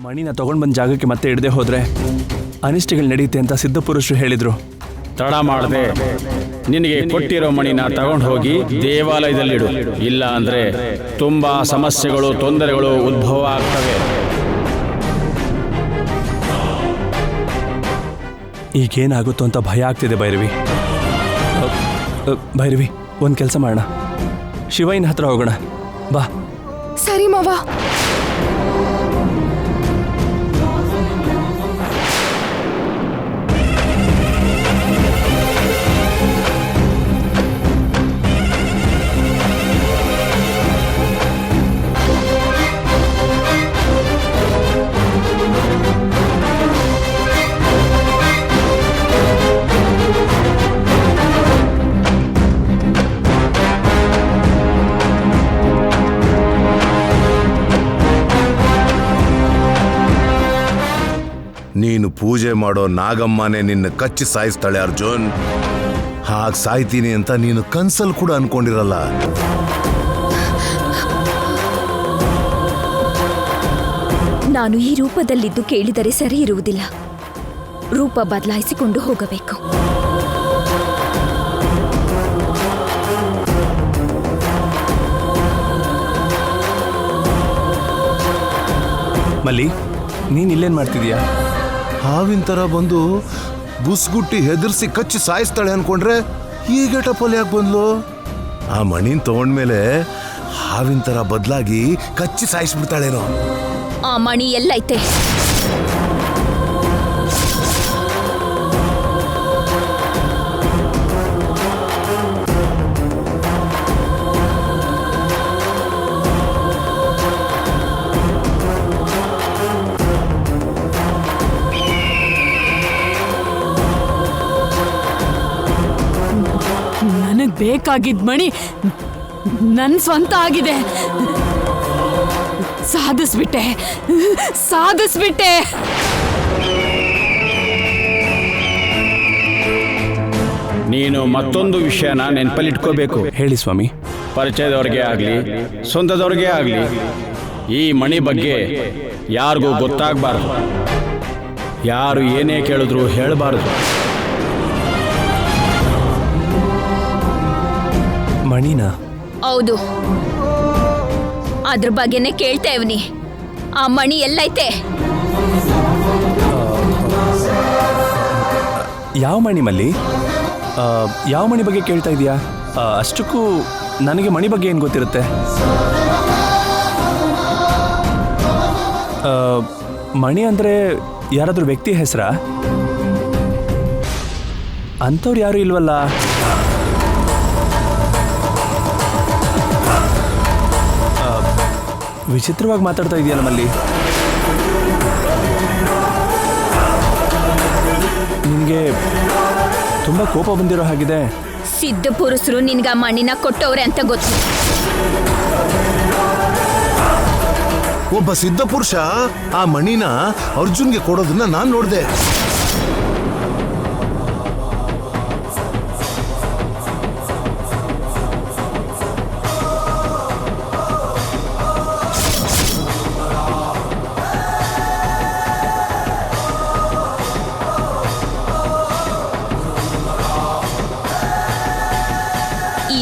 ಮಣಿನ ತಗೊಂಡು ಬಂದ ಜಾಗಕ್ಕೆ ಮತ್ತೆ ಇಡದೆ ಹೋದ್ರೆ ಅನಿಷ್ಟಗಳು ನಡೆಯುತ್ತೆ ಅಂತ ಸಿದ್ಧಪುರುಷರು ಹೇಳಿದ್ರು. ತಡ ಮಾಡದೆ ನಿನಗೆ ಕೊಟ್ಟಿರೋ ಮಣಿನ ತಗೊಂಡು ಹೋಗಿ ದೇವಾಲಯದಲ್ಲಿಡು. ಇಲ್ಲ ಅಂದ್ರೆ ತುಂಬಾ ಸಮಸ್ಯೆಗಳು, ತೊಂದರೆಗಳು ಉದ್ಭವ ಆಗ್ತವೆ. ಈಗೇನಾಗುತ್ತೋ ಅಂತ ಭಯ ಆಗ್ತಿದೆ ಭೈರವಿ. ಭೈರವಿ, ಒಂದು ಕೆಲಸ ಮಾಡೋಣ, ಶಿವಯ್ಯನ ಹತ್ರ ಹೋಗೋಣ ಬಾ. ಸರಿ ಮಾವ. ನೀನು ಪೂಜೆ ಮಾಡೋ ನಾಗಮ್ಮನೇ ನಿನ್ನ ಕಚ್ಚಿ ಸಾಯಿಸ್ತಾಳೆ ಅರ್ಜುನ್. ಹಾಗೆ ಸಾಯ್ತೀನಿ ಅಂತ ನೀನು ಕನ್ಸಲ್ ಕೂಡ ಅನ್ಕೊಂಡಿರಲ್ಲ. ನಾನು ಈ ರೂಪದಲ್ಲಿದ್ದು ಕೇಳಿದರೆ ಸರಿ ಇರುವುದಿಲ್ಲ. ರೂಪ ಬದಲಾಯಿಸಿಕೊಂಡು ಹೋಗಬೇಕು. ಮಲ್ಲಿ, ನೀನ್ ಇಲ್ಲೇನ್ ಮಾಡ್ತಿದೀಯಾ? ಹಾವಿನ ತರ ಬಂದು ಬುಸ್ಗುಟ್ಟಿ ಹೆದರ್ಸಿ ಕಚ್ಚಿ ಸಾಯಿಸ್ತಾಳೆ ಅನ್ಕೊಂಡ್ರೆ ಈ ಗೆಟಪಲ್ಲಿ ಯಾಕೆ ಬಂದ್ಲು? ಆ ಮಣಿನ್ ತಗೊಂಡ್ಮೇಲೆ ಹಾವಿನ ತರ ಬದಲಾಗಿ ಕಚ್ಚಿ ಸಾಯಿಸ್ಬಿಡ್ತಾಳೇನೋ. ಆ ಮಣಿ ಎಲ್ಲೈತೆ? ನನಗ್ ಬೇಕಾಗಿದ್ದ ಮಣಿ ನನ್ ಸ್ವಂತ ಆಗಿದೆ. ಸಾಧಿಸ್ಬಿಟ್ಟೆ. ನೀನು ಮತ್ತೊಂದು ವಿಷಯನ ನೆನಪಲ್ಲಿಟ್ಕೋಬೇಕು. ಹೇಳಿ ಸ್ವಾಮಿ. ಪರಿಚಯದವ್ರಿಗೆ ಆಗ್ಲಿ, ಸ್ವಂತದವ್ರಿಗೆ ಆಗ್ಲಿ, ಈ ಮಣಿ ಬಗ್ಗೆ ಯಾರಿಗೂ ಗೊತ್ತಾಗಬಾರ್ದು. ಯಾರು ಏನೇ ಕೇಳಿದ್ರು ಹೇಳಬಾರ್ದು. ಮಣಿನ? ಹೌದು, ಅದ್ರ ಬಗ್ಗೆನೇ ಕೇಳ್ತಾ ಇವ್ನಿ. ಆ ಮಣಿ ಎಲ್ಲೈತೆ? ಯಾವ ಮಣಿ ಮಲ್ಲಿ? ಯಾವ ಮಣಿ ಬಗ್ಗೆ ಕೇಳ್ತಾ ಇದೀಯಾ? ಅಷ್ಟಕ್ಕೂ ನನಗೆ ಮಣಿ ಬಗ್ಗೆ ಏನು ಗೊತ್ತಿರುತ್ತೆ? ಮಣಿ ಅಂದರೆ ಯಾರಾದರೂ ವ್ಯಕ್ತಿ ಹೆಸರಾ? ಅಂಥವ್ರು ಯಾರೂ ಇಲ್ವಲ್ಲ. ವಿಚಿತ್ರವಾಗಿ ಮಾತಾಡ್ತಾ ಇದೆಯಲ್ಲ ಮಲ್ಲಿ. ನಿಮಗೆ ತುಂಬ ಕೋಪ ಬಂದಿರೋ ಹಾಗಿದೆ. ಸಿದ್ಧಪುರುಷರು ನಿನ್ಗ ಮಣ್ಣಿನ ಕೊಟ್ಟವ್ರೆ ಅಂತ ಗೊತ್ತು. ಒಬ್ಬ ಸಿದ್ಧಪುರುಷ ಆ ಮಣಿನ ಅರ್ಜುನ್ಗೆ ಕೊಡೋದನ್ನ ನಾನು ನೋಡಿದೆ.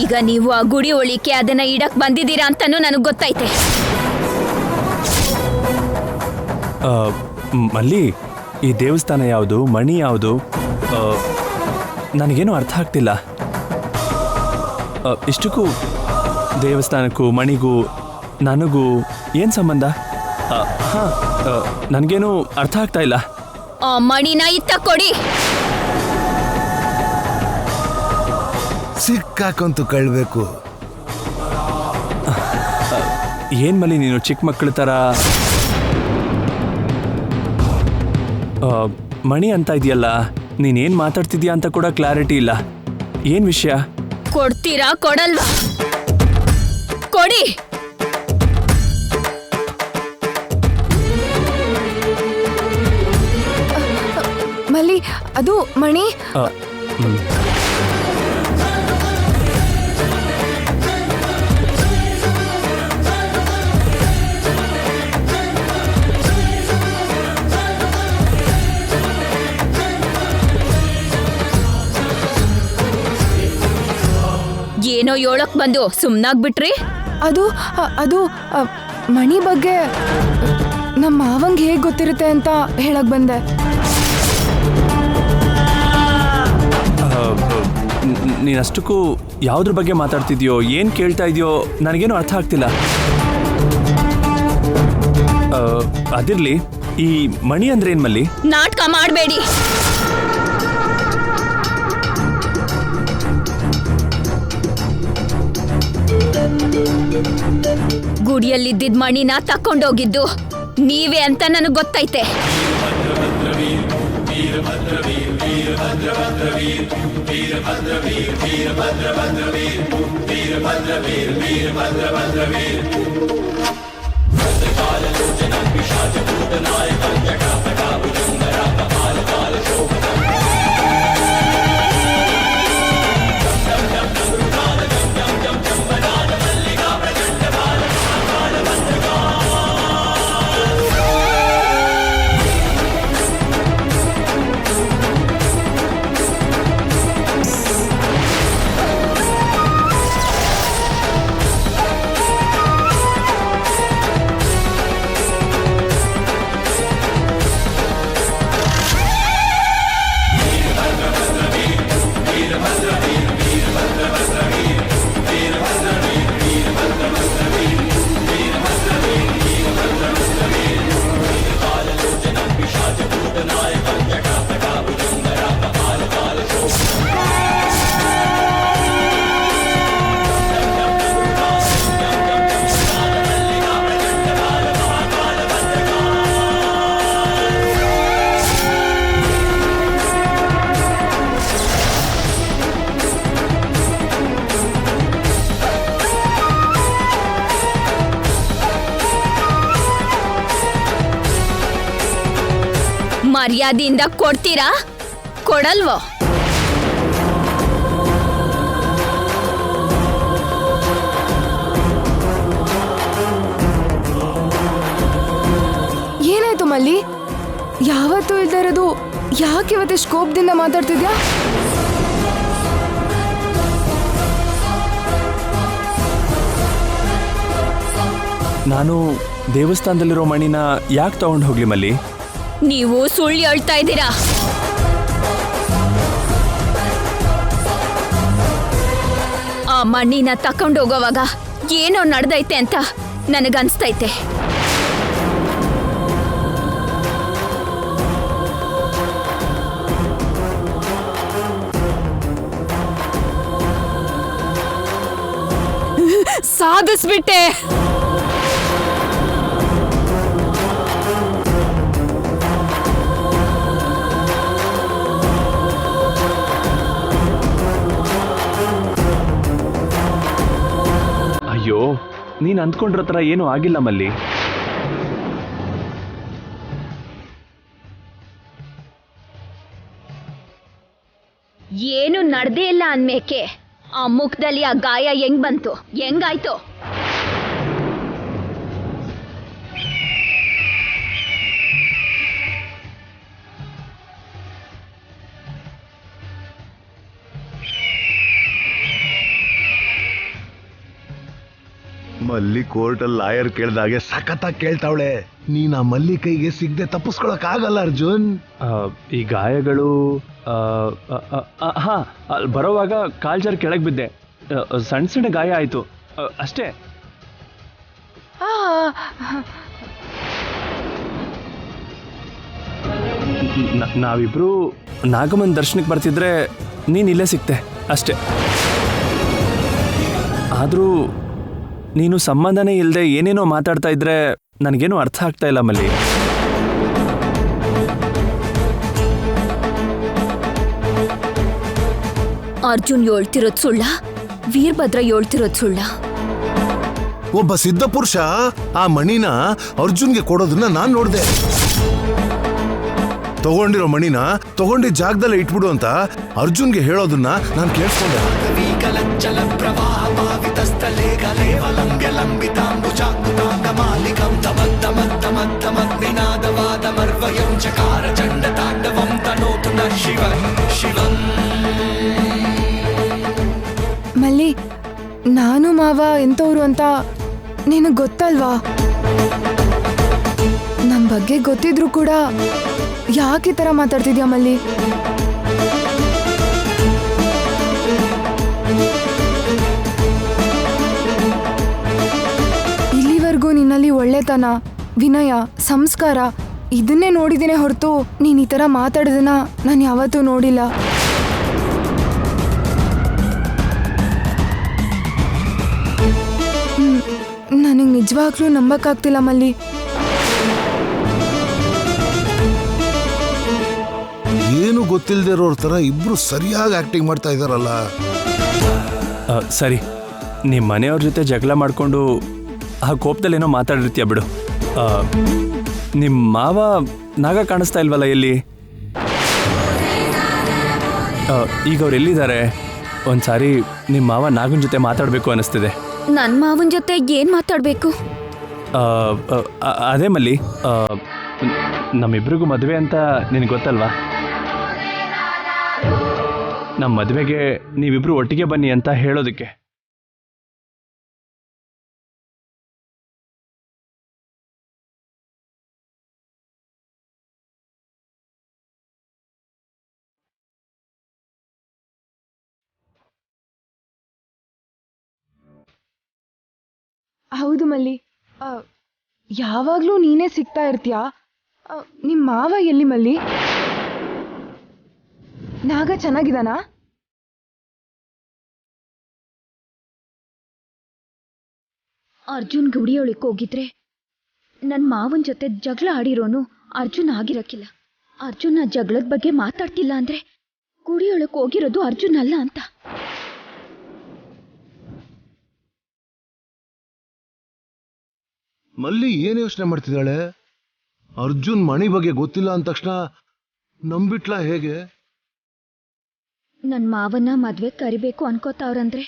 ಈಗ ನೀವು ಆ ಗುಡಿ ಒಳಿಕೆ ಅದನ್ನ ಇಡಕ್ ಬಂದಿದ್ದೀರಾ ಅಂತಾನೂ ನನಗೆ ಗೊತ್ತೈತೆ. ಮಲ್ಲಿ, ಈ ದೇವಸ್ಥಾನ ಯಾವುದು, ಮಣಿ ಯಾವುದು, ನನಗೇನು ಅರ್ಥ ಆಗ್ತಿಲ್ಲ. ಇಷ್ಟಕ್ಕೂ ದೇವಸ್ಥಾನಕ್ಕೂ ಮಣಿಗೂ ನನಗೂ ಏನು ಸಂಬಂಧ? ಹಾಂ, ನನಗೇನು ಅರ್ಥ ಆಗ್ತಾ ಇಲ್ಲ. ಆ ಮಣಿನ ಇತ್ತ ಕೊಡಿ. ಸಿಕ್ಕಾಕಂತೂ ಕಳ್ಬೇಕು. ಏನ್ ಮಲ್ಲಿ ನೀನು ಚಿಕ್ಕ ಮಕ್ಕಳ ಥರ ಮಣಿ ಅಂತ ಇದೆಯಲ್ಲ, ನೀನೇನು ಮಾತಾಡ್ತಿದ್ಯಾ ಅಂತ ಕೂಡ ಕ್ಲಾರಿಟಿ ಇಲ್ಲ. ಏನು ವಿಷಯ? ಕೊಡ್ತೀರಾ ಕೊಡಲ್ವಾ? ಕೊಡಿ. ಮಲ್ಲಿ, ಅದು ಮಣಿ. ಏನೋ ಹೇಳಕ್ ಬಂದು ಸುಮ್ನಾಗ್ಬಿಟ್ರಿ. ಅದು ಮಣಿ ಬಗ್ಗೆ ನಮ್ಮ ಮಾವಂಗೆ ಹೇಗೆ ಗೊತ್ತಿರುತ್ತೆ ಅಂತ ಹೇಳಕ್ ಬಂದೆ. ನೀನಷ್ಟಕ್ಕೂ ಯಾವುದ್ರ ಬಗ್ಗೆ ಮಾತಾಡ್ತಿದ್ಯೋ ಏನು ಕೇಳ್ತಾ ಇದೆಯೋ ನನಗೇನು ಅರ್ಥ ಆಗ್ತಿಲ್ಲ. ಅದಿರ್ಲಿ, ಈ ಮಣಿ ಅಂದ್ರೆ ಏನ್ ಮಲ್ಲಿ? ನಾಟಕ ಮಾಡಬೇಡಿ. ಗುಡಿಯಲ್ಲಿದ್ದಿದ್ ಮಣಿನ ತಕೊಂಡೋಗಿದ್ದು ನೀವೇ ಅಂತ ನನಗೆ ಗೊತ್ತೈತೆ. ಮರ್ಯಾದೆಯಿಂದ ಕೊಡ್ತೀರಾ, ಕೊಡಲ್ವೋ? ಏನಾಯ್ತು ಮಲ್ಲಿ? ಯಾವತ್ತೂ ಇಲ್ದೇ ಇರೋದು ಯಾಕೆ ಇವತ್ತಿಷ್ಟು ಕೋಪದಿಂದ ಮಾತಾಡ್ತಿದ್ಯಾ? ನಾನು ದೇವಸ್ಥಾನದಲ್ಲಿರೋ ಮಣಿನ ಯಾಕೆ ತಗೊಂಡು ಹೋಗ್ಲಿ ಮಲ್ಲಿ? ನೀವು ಸುಳ್ಳು ಹೇಳ್ತಾ ಇದ್ದೀರಾ. ಆ ಮಣ್ಣಿನ ತಕೊಂಡೋಗೋವಾಗ ಏನೋ ನಡೆದೈತೆ ಅಂತ ನನಗನ್ಸ್ತೈತೆ. ಸಾಧಿಸ್ಬಿಟ್ಟೆ. ಅಯ್ಯೋ, ನೀನು ಅಂದ್ಕೊಂಡಿರೋ ಥರ ಏನೂ ಆಗಿಲ್ಲ ಮಲ್ಲಿ. ಏನು ನಡೆದೇ ಇಲ್ಲ ಅನ್ಮೇಕೆ ಆ ಮುಖದಲ್ಲಿ ಆ ಗಾಯ ಹೆಂಗ್ ಬಂತು, ಹೆಂಗಾಯ್ತು? ಮಲ್ಲಿ ಕೋರ್ಟಲ್ಲಿ ಲಾಯರ್ ಕೇಳ್ದಾಗೆ ಸಖತ್ತಾಗಿ ಕೇಳ್ತಾವಳೆ. ನೀನ್ ಆ ಮಲ್ಲಿ ಕೈಗೆ ಸಿಗದೆ ತಪ್ಪಿಸ್ಕೊಳಕ್ ಆಗಲ್ಲ ಅರ್ಜುನ್. ಈ ಗಾಯಗಳು ಹಾ, ಅಲ್ಲಿ ಬರೋವಾಗ ಕಾಲ್ ಜಾರಿ ಕೆಳಗೆ ಬಿದ್ದೆ. ಸಣ್ಣ ಸಣ್ಣ ಗಾಯ ಆಯಿತು ಅಷ್ಟೇ. ನಾವಿಬ್ರು ನಾಗಮ್ಮನ ದರ್ಶನಕ್ಕೆ ಬರ್ತಿದ್ರೆ ನೀನು ಇಲ್ಲೇ ಸಿಕ್ತೆ ಅಷ್ಟೇ. ಆದರೂ ನೀನು ಸಂಬಂಧನೇ ಇಲ್ಲದೆ ಏನೇನೋ ಮಾತಾಡ್ತಾ ಇದ್ರೆ ನನಗೇನು ಅರ್ಥ ಆಗ್ತಾ ಇಲ್ಲ ಮಲ್ಲಿ. ಅರ್ಜುನ್ ಹೇಳ್ತಿರೋದ್ ಸುಳ್ಳ, ವೀರಭದ್ರ ಹೇಳ್ತಿರೋದ್ ಸುಳ್ಳ? ಒಬ್ಬ ಸಿದ್ಧ ಪುರುಷ ಆ ಮಣಿನ ಅರ್ಜುನ್ಗೆ ಕೊಡೋದನ್ನ ನಾನ್ ನೋಡ್ದೆ. ತಗೊಂಡಿರೋ ಮಣಿನ ತಗೊಂಡಿದ್ದ ಜಾಗದಲ್ಲೇ ಇಟ್ಬಿಡು ಅಂತ ಅರ್ಜುನ್ಗೆ ಹೇಳೋದನ್ನ ನಾನು ಕೇಳಿಸ್ಕೊಂಡೆ. ಮಲ್ಲಿ, ನಾನು ಮಾವ ಎಂಥವ್ರು ಅಂತ ನಿನಗೆ ಗೊತ್ತಲ್ವಾ? ನಮ್ಮ ಬಗ್ಗೆ ಗೊತ್ತಿದ್ರು ಕೂಡ ಯಾಕೆ ಈ ಥರ ಮಾತಾಡ್ತಿದ್ಯಾ ಮಲ್ಲಿ? ಇಲ್ಲಿವರೆಗೂ ನಿನ್ನಲ್ಲಿ ಒಳ್ಳೆತನ, ವಿನಯ, ಸಂಸ್ಕಾರ ಇದನ್ನೇ ನೋಡಿದ್ದೇನೆ ಹೊರತು ನೀನು ಈ ಥರ ಮಾತಾಡೋದನ್ನ ನಾನು ಯಾವತ್ತೂ ನೋಡಿಲ್ಲ. ನನಗೆ ನಿಜವಾಗ್ಲೂ ನಂಬಕ್ಕಾಗ್ತಿಲ್ಲ ಮಲ್ಲಿ. ಏನು ಗೊತ್ತಿಲ್ಲದೆ ಇರೋರ ಥರ ಇಬ್ರು ಸರಿಯಾಗಿ ಆಕ್ಟಿಂಗ್ ಮಾಡ್ತಾ ಇದ್ದಾರಲ್ಲ. ಸರಿ, ನಿಮ್ಮ ಮನೆಯವ್ರ ಜೊತೆ ಜಗಳ ಮಾಡಿಕೊಂಡು ಆ ಕೋಪದಲ್ಲೇನೋ ಮಾತಾಡಿರ್ತೀಯ ಬಿಡು. ನಿಮ್ಮ ಮಾವ ನಾಗ ಕಾಣಿಸ್ತಾ ಇಲ್ವಲ್ಲ ಎಲ್ಲಿ? ಈಗ ಅವ್ರು ಎಲ್ಲಿದ್ದಾರೆ? ಒಂದ್ಸಾರಿ ನಿಮ್ಮ ಮಾವ ನಾಗನ ಜೊತೆ ಮಾತಾಡಬೇಕು ಅನ್ನಿಸ್ತಿದೆ. ನನ್ ಮಾವನ್ ಜೊತೆ ಏನ್ ಮಾತಾಡ್ಬೇಕು? ಅದೇ ಮಲ್ಲಿ, ನಮ್ಮಿಬ್ರಿಗೂ ಮದುವೆ ಅಂತ ನಿನಗೆ ಗೊತ್ತಲ್ವಾ? ನಮ್ಮ ಮದುವೆಗೆ ನೀವಿಬ್ರು ಒಟ್ಟಿಗೆ ಬನ್ನಿ ಅಂತ ಹೇಳೋದಕ್ಕೆ. ಹೌದು ಮಲ್ಲಿ, ಯಾವಾಗಲೂ ನೀನೇ ಸಿಗ್ತಾ ಇರ್ತೀಯಾ? ನಿಮ್ಮ ಮಾವ ಎಲ್ಲಿ ಮಲ್ಲಿ? ನಾಗ ಚೆನ್ನಾಗಿದ್ದಾನಾ? ಅರ್ಜುನ್ ಗುಡಿಯೊಳಕ್ಕೆ ಹೋಗಿದ್ರೆ ನನ್ನ ಮಾವನ ಜೊತೆ ಜಗಳ ಆಡಿರೋನು ಅರ್ಜುನ್ ಆಗಿರಕ್ಕಿಲ್ಲ. ಅರ್ಜುನ್ ಆ ಜಗಳದ ಬಗ್ಗೆ ಮಾತಾಡ್ತಿಲ್ಲ ಅಂದ್ರೆ ಗುಡಿಯೊಳಕ್ಕೆ ಹೋಗಿರೋದು ಅರ್ಜುನ್ ಅಲ್ಲ ಅಂತ. ಮಲ್ಲಿ ಏನು ಯೋಚನೆ ಮಾಡ್ತಿದ್ದಾಳೆ? ಅರ್ಜುನ್ ಮಣಿ ಬಗ್ಗೆ ಗೊತ್ತಿಲ್ಲ ಅಂದ ತಕ್ಷಣ ನಂಬಿಟ್ಲಾ ಹೇಗೆ? ನನ್ನ ಮಾವನ ಮದ್ವೆ ಕರಿಬೇಕು ಅನ್ಕೋತಾವ್ರಂದ್ರೆ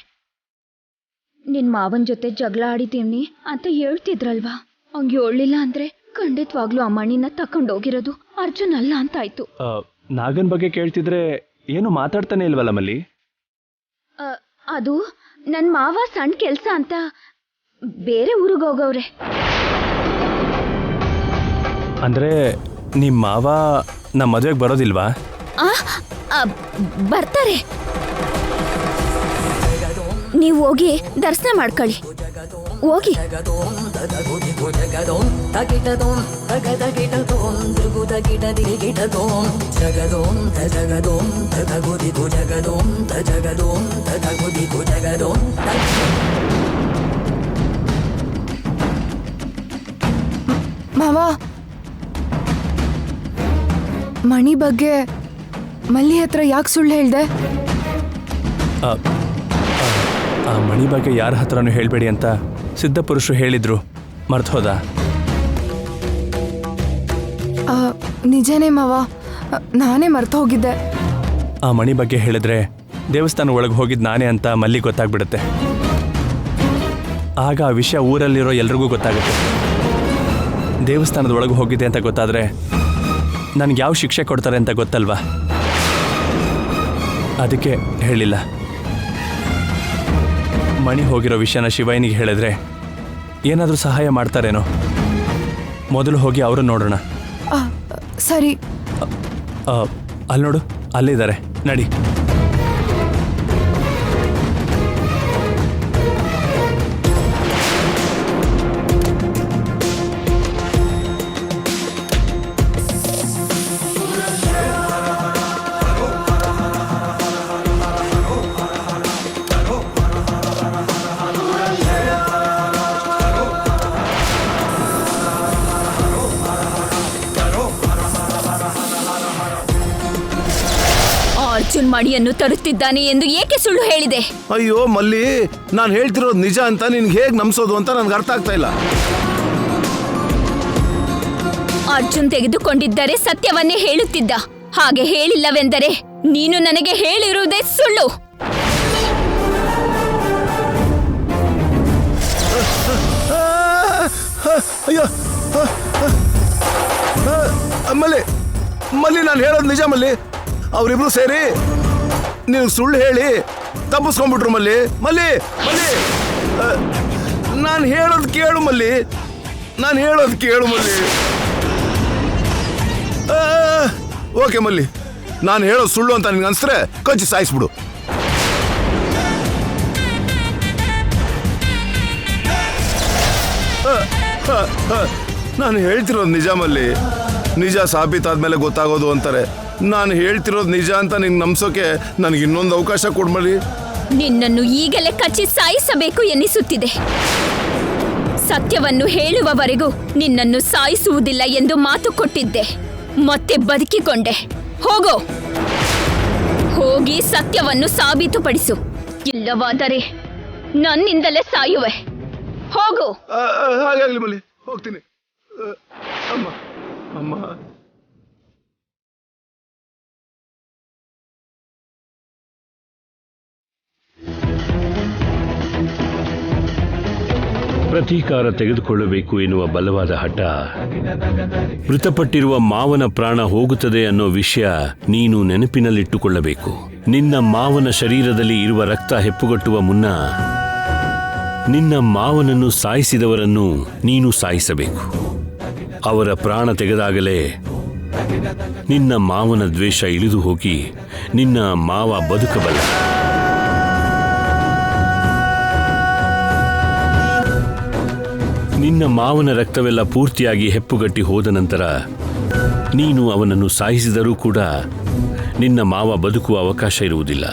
ನಿನ್ ಮಾವನ್ ಜೊತೆ ಜಗಳ ಆಡಿದೀನಿ ಅಂತ ಹೇಳ್ತಿದ್ರಲ್ವಾ? ಹಂಗೆ ಹೇಳಲಿಲ್ಲ ಅಂದ್ರೆ ಖಂಡಿತವಾಗ್ಲೂ ಆ ಮಣಿನ ತಕೊಂಡೋಗಿರೋದು ಅರ್ಜುನ್ ಅಲ್ಲ ಅಂತ ಆಯ್ತು. ನಾಗನ್ ಬಗ್ಗೆ ಕೇಳ್ತಿದ್ರೆ ಏನು ಮಾತಾಡ್ತಾನೆ ಇಲ್ವಲ್ಲ ಮಲ್ಲಿ? ಅದು ನನ್ನ ಮಾವ ಸಣ್ಣ ಕೆಲ್ಸ ಅಂತ ಬೇರೆ ಊರಿಗೆ ಹೋಗವ್ರೆ. ಅಂದ್ರೆ ನಿಮ್ಮ ಮಾವ ನಮ್ಮ ಮದುವೆಗೆ ಬರೋದಿಲ್ವಾ? ಬರ್ತಾರೆ. ನೀವು ಹೋಗಿ ದರ್ಶನ ಮಾಡ್ಕೊಳ್ಳಿ. ಹೋಗಿ. ಮಾವ, ಮಣಿ ಬಗ್ಗೆ ಮಲ್ಲಿ ಹತ್ರ ಯಾಕೆ ಸುಳ್ಳು ಹೇಳ್ದೆ? ಆ ಮಣಿ ಬಗ್ಗೆ ಯಾರ ಹತ್ರನೂ ಹೇಳಬೇಡಿ ಅಂತ ಸಿದ್ಧಪುರುಷರು ಹೇಳಿದ್ರು, ಮರ್ತು ಹೋದ? ನಿಜನೇ ಮಾವ, ನಾನೇ ಮರ್ತು ಹೋಗಿದ್ದೆ. ಆ ಮಣಿ ಬಗ್ಗೆ ಹೇಳಿದ್ರೆ ದೇವಸ್ಥಾನ ಒಳಗೆ ಹೋಗಿದ್ದು ನಾನೇ ಅಂತ ಮಲ್ಲಿ ಗೊತ್ತಾಗ್ಬಿಡುತ್ತೆ. ಆಗ ಆ ವಿಷಯ ಊರಲ್ಲಿರೋ ಎಲ್ರಿಗೂ ಗೊತ್ತಾಗುತ್ತೆ. ದೇವಸ್ಥಾನದ ಒಳಗೆ ಹೋಗಿದೆ ಅಂತ ಗೊತ್ತಾದರೆ ನನಗೆ ಯಾವ ಶಿಕ್ಷೆ ಕೊಡ್ತಾರೆ ಅಂತ ಗೊತ್ತಲ್ವಾ? ಅದಕ್ಕೆ ಹೇಳಿಲ್ಲ. ಮಣಿ ಹೋಗಿರೋ ವಿಷಯನ ಶಿವಯ್ಯನಿಗೆ ಹೇಳಿದ್ರೆ ಏನಾದರೂ ಸಹಾಯ ಮಾಡ್ತಾರೇನೋ. ಮೊದಲು ಹೋಗಿ ಅವರು ನೋಡೋಣ. ಸರಿ. ಅಲ್ಲಿ ನೋಡು, ಅಲ್ಲಿದ್ದಾರೆ, ನಡಿ. ಅರ್ಜುನ್ ಮಣಿಯನ್ನು ತರುತ್ತಿದ್ದಾನೆ ಎಂದು ಏಕೆ ಸುಳ್ಳು ಹೇಳಿದೆ? ಅಯ್ಯೋ ಮಲ್ಲಿ, ನಾನು ಹೇಳ್ತಿರೋದು ನಿಜ ಅಂತ ನಿನ್ಗೆ ಹೇಗೆ ನಂಬಿಸೋದು ಅಂತ ನನ್ಗೆ ಅರ್ಥ ಆಗ್ತಾ ಇಲ್ಲ. ಅರ್ಜುನ್ ತೆಗೆದುಕೊಂಡಿದ್ದರೆ ಸತ್ಯವನ್ನೇ ಹೇಳುತ್ತಿದ್ದ. ಹಾಗೆ ಹೇಳಿಲ್ಲವೆಂದರೆ ನೀನು ನನಗೆ ಹೇಳಿರುವುದೇ ಸುಳ್ಳು. ಅಯ್ಯೋ ಮಲ್ಲಿ, ಮಲ್ಲಿ ನಾನು ಹೇಳೋದು ನಿಜ ಮಲ್ಲಿ. ಅವರಿಬ್ರು ಸೇರಿ ನೀವು ಸುಳ್ಳು ಹೇಳಿ ತಪ್ಪಿಸ್ಕೊಂಡ್ಬಿಟ್ರು ಮಲ್ಲಿ ಮಲ್ಲಿ ಮಲ್ಲಿ ನಾನು ಹೇಳೋದು ಕೇಳು ಮಲ್ಲಿ ನಾನು ಹೇಳೋದು ಕೇಳು ಮಲ್ಲಿ ಓಕೆ ಮಲ್ಲಿ ನಾನು ಹೇಳೋದು ಸುಳ್ಳು ಅಂತ ನಿನ್ಗೆ ಅನ್ಸ್ರೆ ಕಚ್ಚಿ ಸಾಯಿಸ್ಬಿಡು. ನಾನು ಹೇಳ್ತಿರೋದು ನಿಜ ಮಲ್ಲಿ, ನಿಜ ಸಾಬೀತಾದ್ಮೇಲೆ ಗೊತ್ತಾಗೋದು ಅಂತಾರೆ. ನಾನು ಹೇಳ್ತಿರೋದು ನಿಜ ಅಂತ ನಿಂಗೆ ನಂಬಿಸೋಕೆ ನನಗೆ ಇನ್ನೊಂದು ಅವಕಾಶ ಕೊಡ್ಮಲ್ಲಿ. ನಿನ್ನನ್ನು ಈಗಲೇ ಕಚ್ಚಿ ಸಾಯಿಸಬೇಕು ಎನ್ನಿಸುತ್ತಿದೆ. ಸತ್ಯವನ್ನು ಹೇಳುವವರೆಗೂ ನಿನ್ನನ್ನು ಸಾಯಿಸುವುದಿಲ್ಲ ಎಂದು ಮಾತು ಕೊಟ್ಟಿದ್ದೆ, ಮತ್ತೆ ಬದುಕಿಕೊಂಡೆ. ಹೋಗೋ, ಹೋಗಿ ಸತ್ಯವನ್ನು ಸಾಬೀತುಪಡಿಸು, ಇಲ್ಲವಾದರೆ ನನ್ನಿಂದಲೇ ಸಾಯುವೆ. ಹೋಗು. ಹಾಗಾಗ್ಲಿ ಮಲ್ಲಿ, ಹೋಗ್ತೀನಿ. ಅಮ್ಮ ಅಮ್ಮ ಪ್ರತೀಕಾರ ತೆಗೆದುಕೊಳ್ಳಬೇಕು ಎನ್ನುವ ಬಲವಾದ ಹಠ, ಮೃತಪಟ್ಟಿರುವ ಮಾವನ ಪ್ರಾಣ ಹೋಗುತ್ತದೆ ಅನ್ನೋ ವಿಷಯ ನೀನು ನೆನಪಿನಲ್ಲಿಟ್ಟುಕೊಳ್ಳಬೇಕು. ನಿನ್ನ ಮಾವನ ಶರೀರದಲ್ಲಿ ಇರುವ ರಕ್ತ ಹೆಪ್ಪುಗಟ್ಟುವ ಮುನ್ನ ನಿನ್ನ ಮಾವನನ್ನು ಸಾಯಿಸಿದವರನ್ನು ನೀನು ಸಾಯಿಸಬೇಕು. ಅವರ ಪ್ರಾಣ ತೆಗೆದಾಗಲೇ ನಿನ್ನ ಮಾವನ ದ್ವೇಷ ಇಳಿದು ಹೋಗಿ ನಿನ್ನ ಮಾವ ಬದುಕಬಲ್ಲ. ನಿನ್ನ ಮಾವನ ರಕ್ತವೆಲ್ಲ ಪೂರ್ತಿಯಾಗಿ ಹೆಪ್ಪುಗಟ್ಟಿ ಹೋದ ನಂತರ ನೀನು ಅವನನ್ನು ಸಾಯಿಸಿದರೂ ಕೂಡ ನಿನ್ನ ಮಾವ ಬದುಕುವ ಅವಕಾಶ ಇರುವುದಿಲ್ಲ.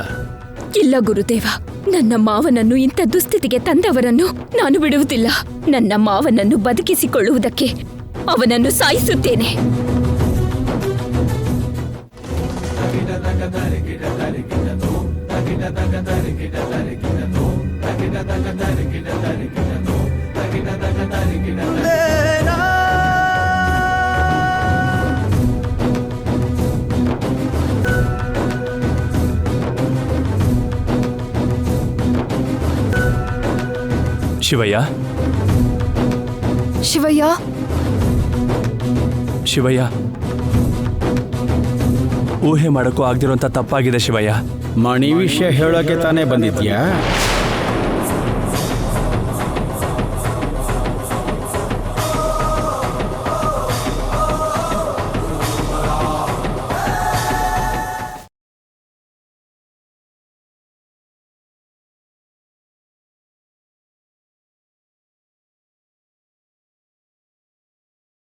ಇಲ್ಲ ಗುರುದೇವ, ನನ್ನ ಮಾವನನ್ನು ಇಂಥ ದುಸ್ಥಿತಿಗೆ ತಂದವರನ್ನು ನಾನು ಬಿಡುವುದಿಲ್ಲ. ನನ್ನ ಮಾವನನ್ನು ಬದುಕಿಸಿಕೊಳ್ಳುವುದಕ್ಕೆ ಅವನನ್ನು ಸಾಯಿಸುತ್ತೇನೆ. ಶಿವಯ್ಯ, ಶಿವಯ್ಯ, ಶಿವಯ್ಯ, ಊಹೆ ಮಾಡೋಕ್ಕೂ ಆಗದಿರೋಂಥ ತಪ್ಪಾಗಿದೆ ಶಿವಯ್ಯ. ಮಣಿ ವಿಷಯ ಹೇಳೋಕೆ ತಾನೇ ಬಂದಿದ್ಯಾ?